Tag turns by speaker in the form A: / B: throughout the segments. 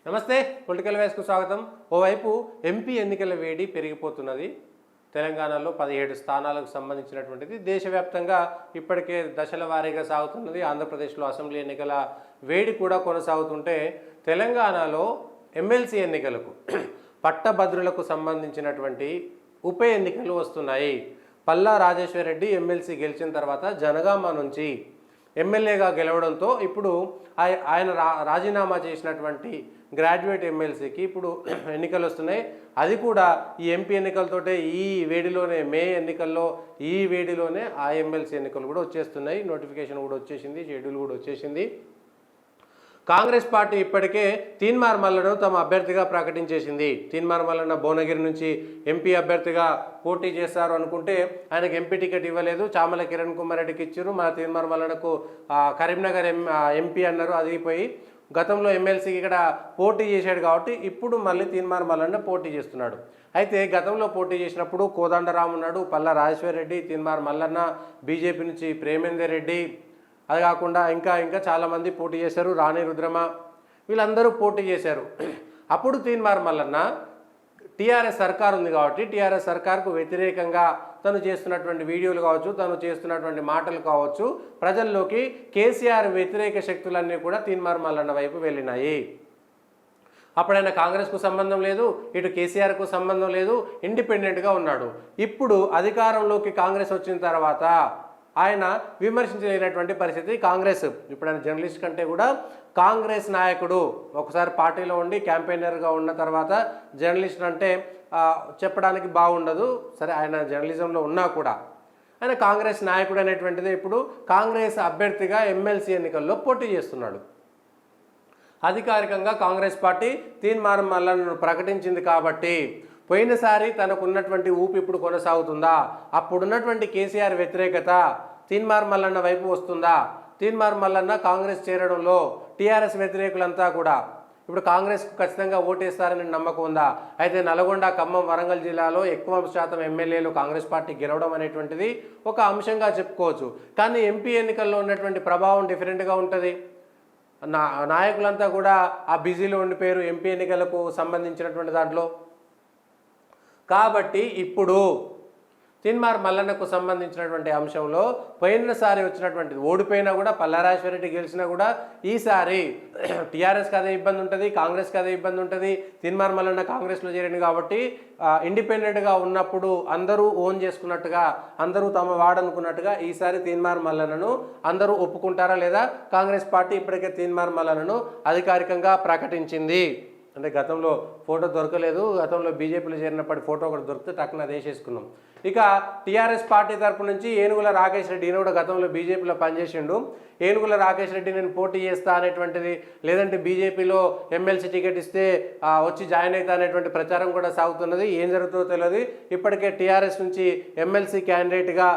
A: నమస్తే. పొలిటికల్ వాయిస్కు స్వాగతం. ఓవైపు ఎంపీ ఎన్నికల వేడి పెరిగిపోతున్నది. తెలంగాణలో 17 స్థానాలకు సంబంధించినటువంటిది దేశవ్యాప్తంగా ఇప్పటికే దశల వారీగా సాగుతున్నది. ఆంధ్రప్రదేశ్లో అసెంబ్లీ ఎన్నికల వేడి కూడా కొనసాగుతుంటే తెలంగాణలో ఎమ్మెల్సీ ఎన్నికలకు పట్టభద్రులకు సంబంధించినటువంటి ఉప ఎన్నికలు వస్తున్నాయి. పల్లా రాజేశ్వర్ రెడ్డి ఎమ్మెల్సీ గెలిచిన తర్వాత జనగామ నుంచి ఎమ్మెల్యేగా గెలవడంతో ఇప్పుడు ఆయన రాజీనామా చేసినటువంటి గ్రాడ్యుయేట్ ఎమ్మెల్సీకి ఇప్పుడు ఎన్నికలు వస్తున్నాయి. అది కూడా ఈ ఎంపీ ఎన్నికలతోటే ఈ వేడిలోనే మే ఎన్నికల్లో ఈ వేడిలోనే ఆ ఎమ్మెల్సీ ఎన్నికలు కూడా వచ్చేస్తున్నాయి. నోటిఫికేషన్ కూడా వచ్చేసింది, షెడ్యూల్ కూడా వచ్చేసింది. కాంగ్రెస్ పార్టీ ఇప్పటికే తీన్మార్ మల్లను తమ అభ్యర్థిగా ప్రకటించేసింది. తీన్మార్ మల్లన్న భువనగిరి నుంచి ఎంపీ అభ్యర్థిగా పోటీ చేస్తారు అనుకుంటే ఆయనకు ఎంపీ టికెట్ ఇవ్వలేదు. చామల కిరణ్ కుమార్ రెడ్డికి ఇచ్చారు. మన తీన్మార్ మల్లన్నకు కరీంనగర్ ఎంపీ అన్నారు, అది పోయి గతంలో ఎమ్మెల్సీకి ఇక్కడ పోటీ చేశాడు కాబట్టి ఇప్పుడు మళ్ళీ తీన్మార్ మల్లన్న పోటీ చేస్తున్నాడు. అయితే గతంలో పోటీ చేసినప్పుడు కోదండరామ్ ఉన్నాడు, పల్లా రాజేశ్వర్ రెడ్డి, తీన్మార్ మల్లన్న, బీజేపీ నుంచి ప్రేమేందర్ రెడ్డి, అది కాకుండా ఇంకా చాలామంది పోటీ చేశారు, రాణి రుద్రమ, వీళ్ళందరూ పోటీ చేశారు. అప్పుడు తీన్మార్ మల్లన్న టీఆర్ఎస్ సర్కార్ ఉంది కాబట్టి టీఆర్ఎస్ సర్కార్కు వ్యతిరేకంగా తను చేస్తున్నటువంటి వీడియోలు కావచ్చు, తను చేస్తున్నటువంటి మాటలు కావచ్చు, ప్రజల్లోకి కేసీఆర్ వ్యతిరేక శక్తులన్నీ కూడా తీన్మార్ మల్లన్న వైపు వెళ్ళినాయి. అప్పుడైనా కాంగ్రెస్కు సంబంధం లేదు, ఇటు కేసీఆర్కు సంబంధం లేదు, ఇండిపెండెంట్గా ఉన్నాడు. ఇప్పుడు అధికారంలోకి కాంగ్రెస్ వచ్చిన తర్వాత ఆయన విమర్శించలేనటువంటి పరిస్థితి. కాంగ్రెస్ ఇప్పుడు ఆయన జర్నలిస్ట్ కంటే కూడా కాంగ్రెస్ నాయకుడు, ఒకసారి పార్టీలో ఉండి క్యాంపెయినర్గా ఉన్న తర్వాత జర్నలిస్ట్ అంటే చెప్పడానికి బాగుండదు. సరే, ఆయన జర్నలిజంలో ఉన్నా కూడా ఆయన కాంగ్రెస్ నాయకుడు అనేటువంటిది ఇప్పుడు కాంగ్రెస్ అభ్యర్థిగా ఎమ్మెల్సీ ఎన్నికల్లో పోటీ చేస్తున్నాడు. అధికారికంగా కాంగ్రెస్ పార్టీ తీన్మార్ మల్లన్నను ప్రకటించింది కాబట్టి పోయినసారి తనకున్నటువంటి ఊపి ఇప్పుడు కొనసాగుతుందా? అప్పుడున్నటువంటి కేసీఆర్ వ్యతిరేకత తీన్మార్ మల్లన్న వైపు వస్తుందా? తీన్మార్ మల్లన్న కాంగ్రెస్ చేరడంలో టీఆర్ఎస్ వ్యతిరేకులంతా కూడా ఇప్పుడు కాంగ్రెస్కు ఖచ్చితంగా ఓటేస్తారని నమ్మకం ఉందా? అయితే నల్గొండ, ఖమ్మం, వరంగల్ జిల్లాలో ఎక్కువ శాతం ఎమ్మెల్యేలు కాంగ్రెస్ పార్టీ గెలవడం అనేటువంటిది ఒక అంశంగా చెప్పుకోవచ్చు. కానీ ఎంపీ ఎన్నికల్లో ఉన్నటువంటి ప్రభావం డిఫరెంట్గా ఉంటుంది. నాయకులంతా కూడా ఆ బిజీలో ఉండిపోయారు ఎంపీ ఎన్నికలకు సంబంధించినటువంటి దాంట్లో. కాబట్టి ఇప్పుడు తీన్మార్ మల్లన్నకు సంబంధించినటువంటి అంశంలో పోయినసారి వచ్చినటువంటిది ఓడిపోయినా కూడా పల్లారాజేశ్వర రెడ్డి గెలిచినా కూడా ఈసారి టీఆర్ఎస్కి అదే ఇబ్బంది ఉంటుంది, కాంగ్రెస్కి అదే ఇబ్బంది ఉంటుంది. తీన్మార్ మల్లన్న కాంగ్రెస్లో చేరింది కాబట్టి ఇండిపెండెంట్గా ఉన్నప్పుడు అందరూ ఓన్ చేసుకున్నట్టుగా, అందరూ తమ వాడనుకున్నట్టుగా ఈసారి తీన్మార్ మల్లన్నను అందరూ ఒప్పుకుంటారా లేదా? కాంగ్రెస్ పార్టీ ఇప్పటికే తీన్మార్ మల్లన్నను అధికారికంగా ప్రకటించింది. అంటే గతంలో ఫోటో దొరకలేదు, గతంలో బీజేపీలో చేరినప్పటి ఫోటో ఒకటి దొరికితే టక్కున వేసేసుకున్నాం. ఇక టీఆర్ఎస్ పార్టీ తరపు నుంచి ఏనుగుల రాకేష్ రెడ్డి, ఈయన కూడా గతంలో బీజేపీలో పనిచేసిండు. ఏనుగుల రాకేష్ రెడ్డి నేను పోటీ చేస్తా అనేటువంటిది, లేదంటే బీజేపీలో ఎమ్మెల్సీ టికెట్ ఇస్తే వచ్చి జాయిన్ అవుతా అనేటువంటి ప్రచారం కూడా సాగుతున్నది. ఏం జరుగుతుందో తెలియదు. ఇప్పటికే టీఆర్ఎస్ నుంచి ఎమ్మెల్సీ క్యాండిడేట్గా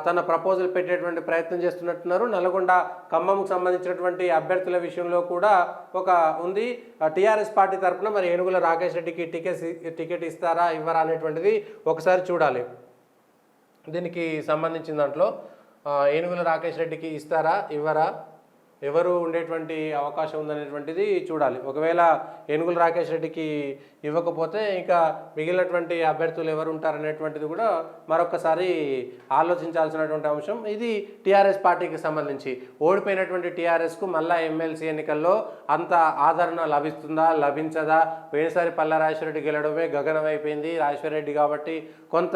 A: తన ప్రపోజల్ పెట్టేటువంటి ప్రయత్నం చేస్తున్నట్టున్నారు. నల్గొండ, ఖమ్మంకు సంబంధించినటువంటి అభ్యర్థుల విషయంలో కూడా ఒక ఉంది. టీఆర్ఎస్ పార్టీ తరఫున మరి ఏనుగుల రాకేష్ రెడ్డికి టికెట్ ఇస్తారా ఇవ్వరా అనేటువంటిది ఒకసారి చూడాలి. దీనికి సంబంధించిన దాంట్లో ఏనుగుల రాకేష్ రెడ్డికి ఇస్తారా ఇవ్వరా, ఎవరు ఉండేటువంటి అవకాశం ఉందనేటువంటిది చూడాలి. ఒకవేళ ఏనుగుల రాకేష్ రెడ్డికి ఇవ్వకపోతే ఇంకా మిగిలినటువంటి అభ్యర్థులు ఎవరు ఉంటారనేటువంటిది కూడా మరొకసారి ఆలోచించాల్సినటువంటి అంశం. ఇది టీఆర్ఎస్ పార్టీకి సంబంధించి. ఓడిపోయినటువంటి టీఆర్ఎస్కు మళ్ళా ఎమ్మెల్సీ ఎన్నికల్లో అంత ఆదరణ లభిస్తుందా లభించదా? పోయినసారి పల్లా రాజేశ్వర రెడ్డి గెలవడమే గగనం అయిపోయింది. రాజేశ్వర రెడ్డి కాబట్టి కొంత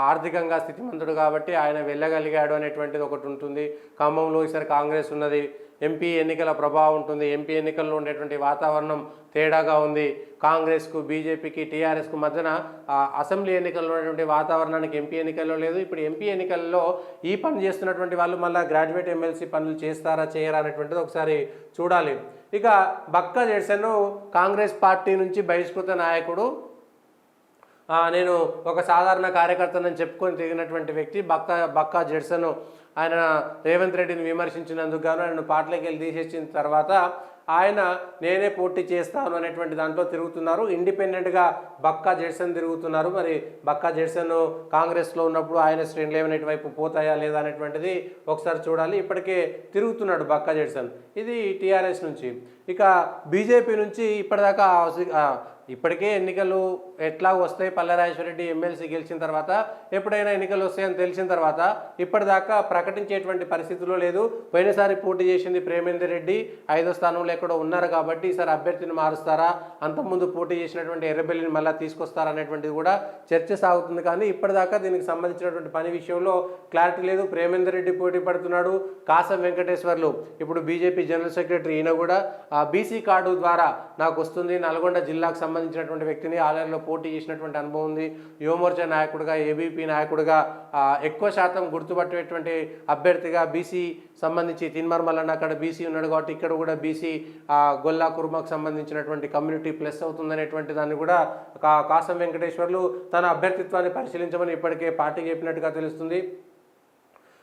A: ఆర్థికంగా స్థితిమంతుడు కాబట్టి ఆయన వెళ్ళగలిగాడు అనేటువంటిది ఒకటి ఉంటుంది. ఖమ్మంలో ఈసారి కాంగ్రెస్ ఉన్నది, ఎంపీ ఎన్నికల ప్రభావం ఉంటుంది. ఎంపీ ఎన్నికల్లో ఉండేటువంటి వాతావరణం తేడాగా ఉంది. కాంగ్రెస్కు, బీజేపీకి, టీఆర్ఎస్కు మధ్యన అసెంబ్లీ ఎన్నికల్లో ఉన్నటువంటి వాతావరణానికి ఎంపీ ఎన్నికల్లో లేదు. ఇప్పుడు ఎంపీ ఎన్నికల్లో ఈ పని చేస్తున్నటువంటి వాళ్ళు మళ్ళీ గ్రాడ్యుయేట్ ఎమ్మెల్సీ పనులు చేస్తారా చేయరా అనేటువంటిది ఒకసారి చూడాలి. ఇక బక్కా జెడ్సన్ కాంగ్రెస్ పార్టీ నుంచి బహిష్కృత నాయకుడు, నేను ఒక సాధారణ కార్యకర్తనని చెప్పుకొని తిరిగినటువంటి వ్యక్తి బక్కా జెడ్సన్ ఆయన రేవంత్ రెడ్డిని విమర్శించినందుకు గాను ఆయన పార్టీలోకి వెళ్ళి తీసేసిన తర్వాత ఆయన నేనే పోటీ చేస్తాను అనేటువంటి దాంట్లో తిరుగుతున్నారు. ఇండిపెండెంట్గా బక్కా జెడ్సన్ తిరుగుతున్నారు. మరి బక్కా జెడ్సన్ కాంగ్రెస్లో ఉన్నప్పుడు ఆయన శ్రేణులు ఏమైనా ఇటువైపు పోతాయా లేదా అనేటువంటిది ఒకసారి చూడాలి. ఇప్పటికే తిరుగుతున్నాడు బక్కా జెడ్సన్. ఇది టీఆర్ఎస్ నుంచి. ఇక బీజేపీ నుంచి ఇప్పటిదాకా ఇప్పటికే ఎన్నికలు ఎట్లా వస్తాయి, పల్లెరాజేశ్వరరెడ్డి ఎమ్మెల్సీ గెలిచిన తర్వాత ఎప్పుడైనా ఎన్నికలు వస్తాయని తెలిసిన తర్వాత ఇప్పటిదాకా ప్రకటించేటువంటి పరిస్థితిలో లేదు. పోయినసారి పోటీ చేసింది ప్రేమేందర్ రెడ్డి 5వ స్థానంలో ఎక్కడో ఉన్నారు కాబట్టి ఈసారి అభ్యర్థిని మారుస్తారా, అంతకుముందు పోటీ చేసినటువంటి ఎర్రబెల్లిని మళ్ళీ తీసుకొస్తారా అనేటువంటిది కూడా చర్చ సాగుతుంది. కానీ ఇప్పటిదాకా దీనికి సంబంధించినటువంటి పని విషయంలో క్లారిటీ లేదు. ప్రేమేందర్ రెడ్డి పోటీ పడుతున్నాడు. కాసం వెంకటేశ్వర్లు ఇప్పుడు బీజేపీ జనరల్ సెక్రటరీ, ఈయన కూడా బీసీ కార్డు ద్వారా నాకు వస్తుంది, నల్గొండ జిల్లాకు సంబంధించినటువంటి వ్యక్తిని ఆలయంలో పోటీ చేసినటువంటి అనుభవం ఉంది, యువమోర్చా నాయకుడిగా ఏబీపీ నాయకుడిగా ఎక్కువ శాతం గుర్తుపట్టేటువంటి అభ్యర్థిగా బీసీ సంబంధించి తిన్మార్ మల్లన్న అక్కడ బీసీ ఉన్నాడు కాబట్టి ఇక్కడ కూడా బీసీ గొల్లా కుర్మకు సంబంధించినటువంటి కమ్యూనిటీ ప్లస్ అవుతుందనేటువంటి దాన్ని కూడా కాసం వెంకటేశ్వర్లు తన అభ్యర్థిత్వాన్ని పరిశీలించమని ఇప్పటికే పార్టీకి చెప్పినట్టుగా తెలుస్తుంది.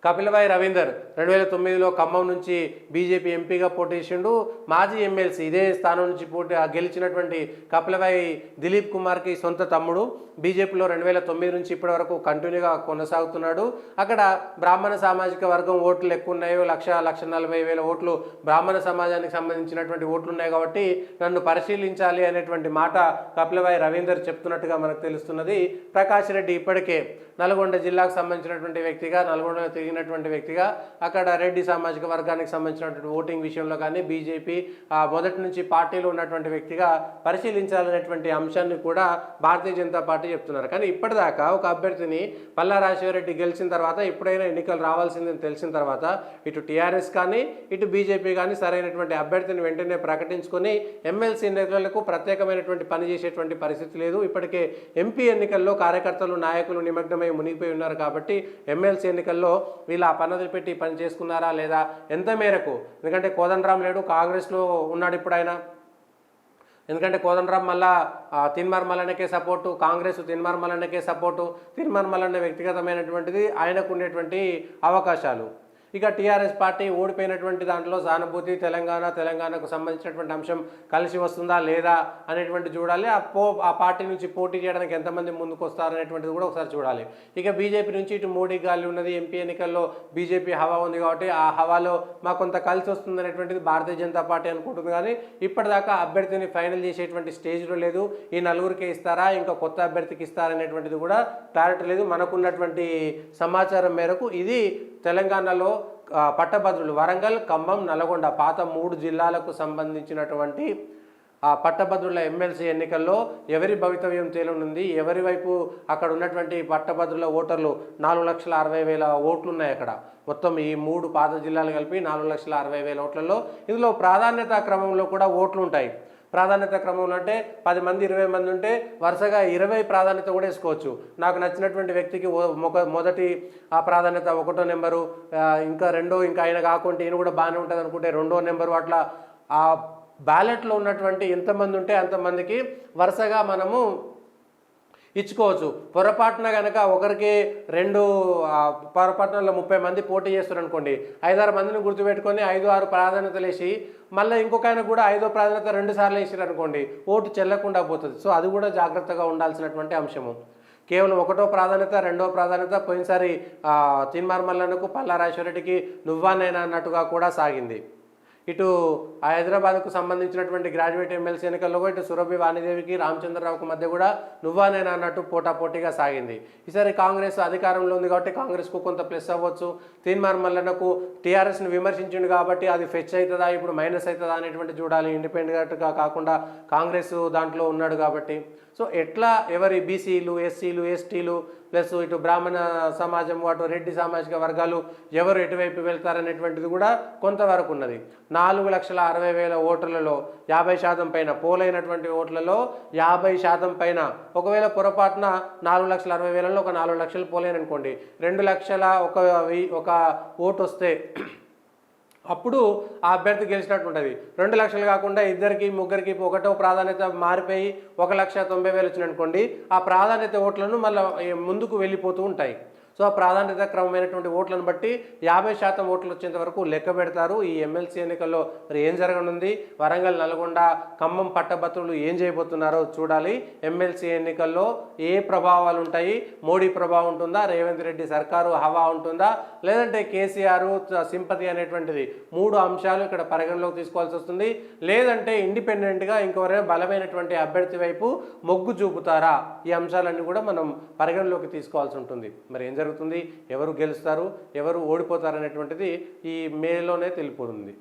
A: కపిలవాయి రవీందర్ 2009లో ఖమ్మం నుంచి బీజేపీ ఎంపీగా పోటీ చేసిండు. మాజీ ఎమ్మెల్సీ ఇదే స్థానం నుంచి గెలిచినటువంటి కపిలవాయి దిలీప్ కుమార్కి సొంత తమ్ముడు. బీజేపీలో 2009 నుంచి ఇప్పటి వరకు కంటిన్యూగా కొనసాగుతున్నాడు. అక్కడ బ్రాహ్మణ సామాజిక వర్గం ఓట్లు ఎక్కువ ఉన్నాయో 1,40,000 ఓట్లు బ్రాహ్మణ సమాజానికి సంబంధించినటువంటి ఓట్లు ఉన్నాయి కాబట్టి నన్ను పరిశీలించాలి అనేటువంటి మాట కపిలవాయి రవీందర్ చెప్తున్నట్టుగా మనకు తెలుస్తున్నది. ప్రకాష్ రెడ్డి ఇప్పటికే నల్గొండ జిల్లాకు సంబంధించినటువంటి వ్యక్తిగా, నల్గొండలో తిరిగినటువంటి వ్యక్తిగా, అక్కడ రెడ్డి సామాజిక వర్గానికి సంబంధించినటువంటి ఓటింగ్ విషయంలో కానీ బీజేపీ మొదటి నుంచి పార్టీలో ఉన్నటువంటి వ్యక్తిగా పరిశీలించాలనేటువంటి అంశాన్ని కూడా భారతీయ జనతా పార్టీ చెప్తున్నారు. కానీ ఇప్పటిదాకా ఒక అభ్యర్థిని పల్లారాజేశ్వరరెడ్డి గెలిచిన తర్వాత ఎప్పుడైనా ఎన్నికలు రావాల్సిందని తెలిసిన తర్వాత ఇటు టీఆర్ఎస్ కానీ ఇటు బీజేపీ కానీ సరైనటువంటి అభ్యర్థిని వెంటనే ప్రకటించుకొని ఎమ్మెల్సీ ఎన్నికలకు ప్రత్యేకమైనటువంటి పని చేసేటువంటి పరిస్థితి లేదు. ఇప్పటికే ఎంపీ ఎన్నికల్లో కార్యకర్తలు నాయకులు నిమగ్నమై మునిగిపోయి ఉన్నారు కాబట్టి ఎమ్మెల్సీ ఎన్నికల్లో వీళ్ళు ఆ పనులు పెట్టి పని చేసుకున్నారా లేదా, ఎంత మేరకు, ఎందుకంటే కోదండరాం లేడు, కాంగ్రెస్లో ఉన్నాడు ఇప్పుడు ఆయన. ఎందుకంటే కోదండరాం మళ్ళా తిన్మార్ మల్లన్నకే సపోర్టు, కాంగ్రెస్ తిన్మార్ మల్లన్నకే సపోర్టు, తిన్మార్ మల్లన్న వ్యక్తిగతమైనటువంటిది ఆయనకు ఉండేటువంటి అవకాశాలు. ఇక టీఆర్ఎస్ పార్టీ ఓడిపోయినటువంటి దాంట్లో సానుభూతి, తెలంగాణకు సంబంధించినటువంటి అంశం కలిసి వస్తుందా లేదా అనేటువంటి చూడాలి. ఆ పార్టీ నుంచి పోటీ చేయడానికి ఎంతమంది ముందుకు వస్తారనేటువంటిది కూడా ఒకసారి చూడాలి. ఇక బీజేపీ నుంచి ఇటు మోడీ గాలి ఉన్నది, ఎంపీ ఎన్నికల్లో బీజేపీ హవా ఉంది కాబట్టి ఆ హవాలో మాకు కొంత కలిసి వస్తుంది అనేటువంటిది భారతీయ జనతా పార్టీ అనుకుంటుంది. కానీ ఇప్పటిదాకా అభ్యర్థిని ఫైనల్ చేసేటువంటి స్టేజ్లో లేదు. ఈ నలుగురికి ఇస్తారా, ఇంకా కొత్త అభ్యర్థికి ఇస్తారనేటువంటిది కూడా క్లారిటీ లేదు. మనకున్నటువంటి సమాచారం మేరకు ఇది తెలంగాణలో పట్టభద్రులు వరంగల్, ఖమ్మం, నల్గొండ పాత 3 జిల్లాలకు సంబంధించినటువంటి పట్టభద్రుల ఎమ్మెల్సీ ఎన్నికల్లో ఎవరి భవితవ్యం తేలనుంది, ఎవరి వైపు అక్కడ ఉన్నటువంటి పట్టభద్రుల ఓటర్లు 4,60,000 ఓట్లు ఉన్నాయి అక్కడ. మొత్తం ఈ 3 పాత జిల్లాలు కలిపి 4,60,000 ఓట్లలో ఇందులో ప్రాధాన్యత క్రమంలో కూడా ఓట్లు ఉంటాయి. ప్రాధాన్యత క్రమంలో అంటే 10 మంది 20 మంది ఉంటే వరుసగా 20 ప్రాధాన్యత కూడా వేసుకోవచ్చు. నాకు నచ్చినటువంటి వ్యక్తికి మొదటి ప్రాధాన్యత 1వ నెంబరు, ఇంకా 2, ఇంకా ఆయన కాకుండా ఈయన కూడా బాగానే ఉంటుంది అనుకుంటే 2వ నెంబరు, అట్లా ఆ బ్యాలెట్లో ఉన్నటువంటి ఎంతమంది ఉంటే అంతమందికి వరుసగా మనము ఇచ్చుకోవచ్చు. పొరపాటున కనుక ఒకరికి 2 పొరపాటునలో 30 మంది పోటీ చేస్తారు అనుకోండి, 5-6 మందిని గుర్తుపెట్టుకొని 5-6 ప్రాధాన్యతలు వేసి మళ్ళీ ఇంకొక ఆయన కూడా 5వ ప్రాధాన్యత 2 సార్లు వేసారు అనుకోండి, ఓటు చెల్లకుండా పోతుంది. సో అది కూడా జాగ్రత్తగా ఉండాల్సినటువంటి అంశము. కేవలం 1వ ప్రాధాన్యత 2వ ప్రాధాన్యత పోయినసారి తిన్మార్ మల్లన్నకు, పల్లారాజేశ్వరరెడ్డికి నువ్వానైనా అన్నట్టుగా కూడా సాగింది. ఇటు హైదరాబాద్కు సంబంధించినటువంటి గ్రాడ్యుయేట్ ఎమ్మెల్సీ ఎన్నికల్లో ఇటు సురభి వాణిదేవికి, రామచంద్రరావుకు మధ్య కూడా నువ్వానైనా అన్నట్టు పోటాపోటీగా సాగింది. ఈసారి కాంగ్రెస్ అధికారంలో ఉంది కాబట్టి కాంగ్రెస్కు కొంత ప్లస్ అవ్వచ్చు. తిన్మార్ మల్లన్నకు టీఆర్ఎస్ని విమర్శించిండు కాబట్టి అది ఫెచ్ అవుతుందా, ఇప్పుడు మైనస్ అవుతుందా అనేటువంటి చూడాలి. ఇండిపెండెంట్గా కాకుండా కాంగ్రెస్ దాంట్లో ఉన్నాడు కాబట్టి. సో ఎట్లా ఎవరి బీసీలు, ఎస్సీలు, ఎస్టీలు ప్లస్ ఇటు బ్రాహ్మణ సమాజం, అటు రెడ్డి సామాజిక వర్గాలు ఎవరు ఎటువైపు వెళ్తారనేటువంటిది కూడా కొంతవరకు ఉన్నది. 4,60,000 ఓట్లలో 50% పైన పోలైనటువంటి ఓట్లలో 50% పైన, ఒకవేళ పొరపాటున 4,60,000లో ఒక 4 లక్షలు పోలేననుకోండి, 2 లక్షల ఒక ఓటు వస్తే అప్పుడు ఆ అభ్యర్థి గెలిచినట్టు ఉంటుంది. 2 లక్షలు కాకుండా ఇద్దరికి ముగ్గురికి 1వ ప్రాధాన్యత మారిపోయి 1,90,000 వచ్చిననుకోండి, ఆ ప్రాధాన్యత ఓట్లను మళ్ళీ ముందుకు వెళ్ళిపోతూ ఉంటాయి. సో ఆ ప్రాధాన్యత క్రమమైనటువంటి ఓట్లను బట్టి 50% ఓట్లు వచ్చేంత వరకు లెక్క పెడతారు. ఈ ఎమ్మెల్సీ ఎన్నికల్లో మరి ఏం జరగనుంది, వరంగల్, నల్గొండ, ఖమ్మం పట్టభద్రులు ఏం చేయబోతున్నారో చూడాలి. ఎమ్మెల్సీ ఎన్నికల్లో ఏ ప్రభావాలు ఉంటాయి, మోడీ ప్రభావం ఉంటుందా, రేవంత్ రెడ్డి సర్కారు హవా ఉంటుందా, లేదంటే కేసీఆర్ సింపతి అనేటువంటిది 3 అంశాలు ఇక్కడ పరిగణలోకి తీసుకోవాల్సి వస్తుంది. లేదంటే ఇండిపెండెంట్గా ఇంకెవరైనా బలమైనటువంటి అభ్యర్థి వైపు మొగ్గు చూపుతారా, ఈ అంశాలన్నీ కూడా మనం పరిగణలోకి తీసుకోవాల్సి ఉంటుంది. మరి ఏం జరుగుతుంది, ఎవరు గెలుస్తారు, ఎవరు ఓడిపోతారు అనేటువంటిది ఈ మేలోనే తెలిపోతుంది.